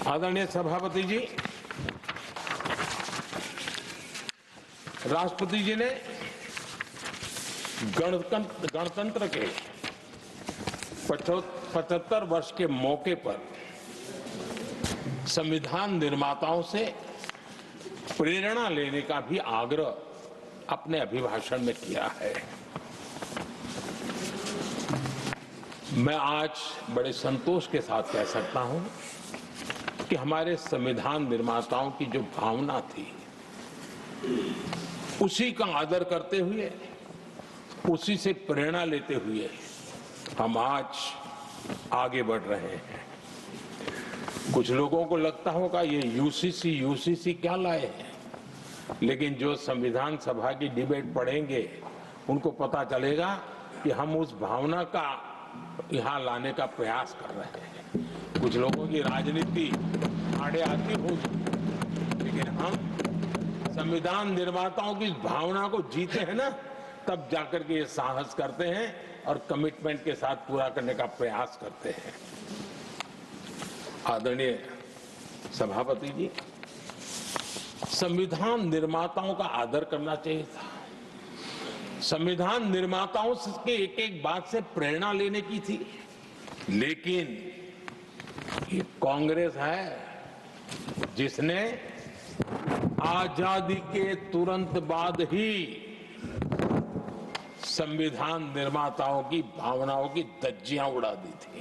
आदरणीय सभापति जी, राष्ट्रपति जी ने गणतंत्र के 75 वर्ष के मौके पर संविधान निर्माताओं से प्रेरणा लेने का भी आग्रह अपने अभिभाषण में किया है। मैं आज बड़े संतोष के साथ कह सकता हूं कि हमारे संविधान निर्माताओं की जो भावना थी, उसी का आदर करते हुए, उसी से प्रेरणा लेते हुए हम आज आगे बढ़ रहे हैं। कुछ लोगों को लगता होगा ये यूसीसी क्या लाए हैं, लेकिन जो संविधान सभा की डिबेट पढ़ेंगे उनको पता चलेगा कि हम उस भावना का यहाँ लाने का प्रयास कर रहे हैं। कुछ लोगों की राजनीति आड़े आती होगी, लेकिन हम संविधान निर्माताओं की भावना को जीते हैं ना, तब जाकर के ये साहस करते हैं और कमिटमेंट के साथ पूरा करने का प्रयास करते हैं। आदरणीय सभापति जी, संविधान निर्माताओं का आदर करना चाहिए था। संविधान निर्माताओं के एक एक बात से प्रेरणा लेने की थी, लेकिन ये कांग्रेस है जिसने आजादी के तुरंत बाद ही संविधान निर्माताओं की भावनाओं की धज्जियां उड़ा दी थी।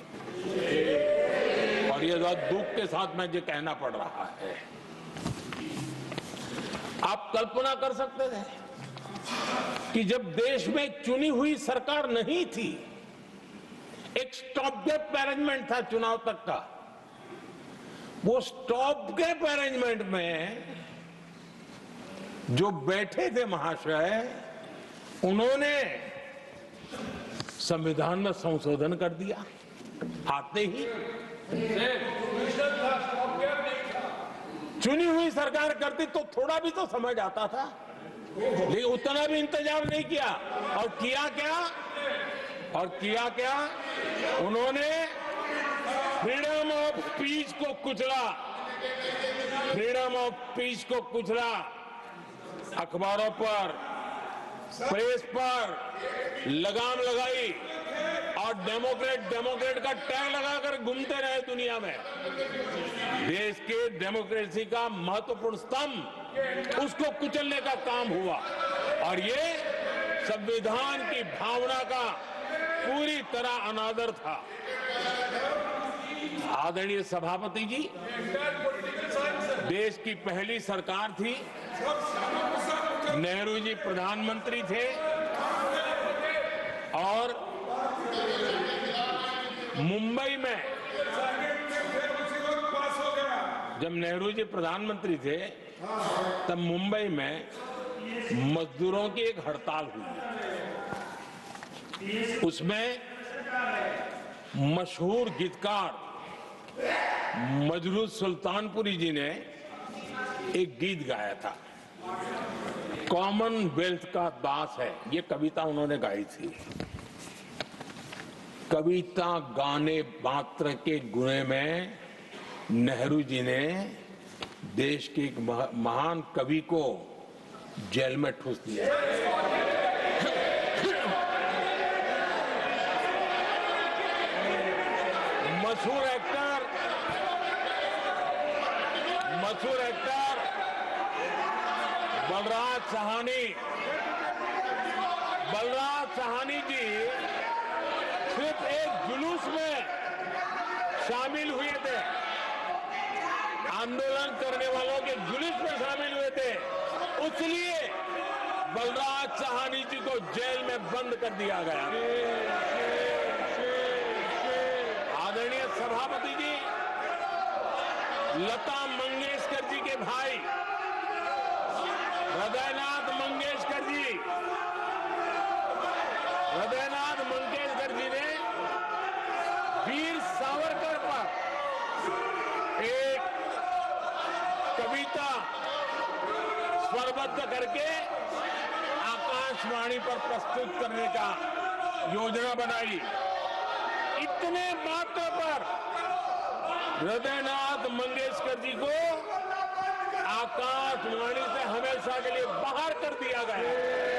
और ये बहुत दुख के साथ मुझे कहना पड़ रहा है। आप कल्पना कर सकते थे कि जब देश में चुनी हुई सरकार नहीं थी, एक स्टॉप गैप अरेंजमेंट था चुनाव तक का, वो स्टॉप गैप अरेंजमेंट में जो बैठे थे महाशय, उन्होंने संविधान में संशोधन कर दिया। आते ही चुनी हुई सरकार करती तो थोड़ा भी तो समझ आता था, लेकिन उतना भी इंतजाम नहीं किया। और किया क्या उन्होंने फ्रीडम ऑफ स्पीच को कुचला, फ्रीडम ऑफ स्पीच को कुचला। अखबारों पर, प्रेस पर लगाम लगाई और डेमोक्रेट का टैग लगाकर घूमते रहे दुनिया में। देश के डेमोक्रेसी का महत्वपूर्ण स्तंभ, उसको कुचलने का काम हुआ। और ये संविधान की भावना का पूरी तरह अनादर था। आदरणीय सभापति जी, देश की पहली सरकार थी, नेहरू जी प्रधानमंत्री थे, और मुंबई में जब नेहरू जी प्रधानमंत्री थे, तब मुंबई में मजदूरों की एक हड़ताल हुई। उसमें मशहूर गीतकार मजरूह सुल्तानपुरी जी ने एक गीत गाया था, कॉमनवेल्थ का दास है। ये कविता उन्होंने गाई थी। कविता गाने मात्र के गुणे में नेहरू जी ने देश के एक महान कवि को जेल में ठूस दिया। मशहूर एक्टर बलराज साहनी जी सिर्फ एक जुलूस में शामिल हुए थे, आंदोलन करने वालों के जुलूस में शामिल हुए थे, इसलिए बलराज साहनी जी को जेल में बंद कर दिया गया। आदरणीय सभापति जी, लता मंगेशकर जी के भाई हृदयनाथ मंगेशकर जी ने वीर सावरकर पर एक कविता स्वरबद्ध करके आकाशवाणी पर प्रस्तुत करने का योजना बनाई। इतने मात्र पर हृदयनाथ मंगेशकर जी को आकाशवाणी से हमेशा के लिए बाहर कर दिया गया।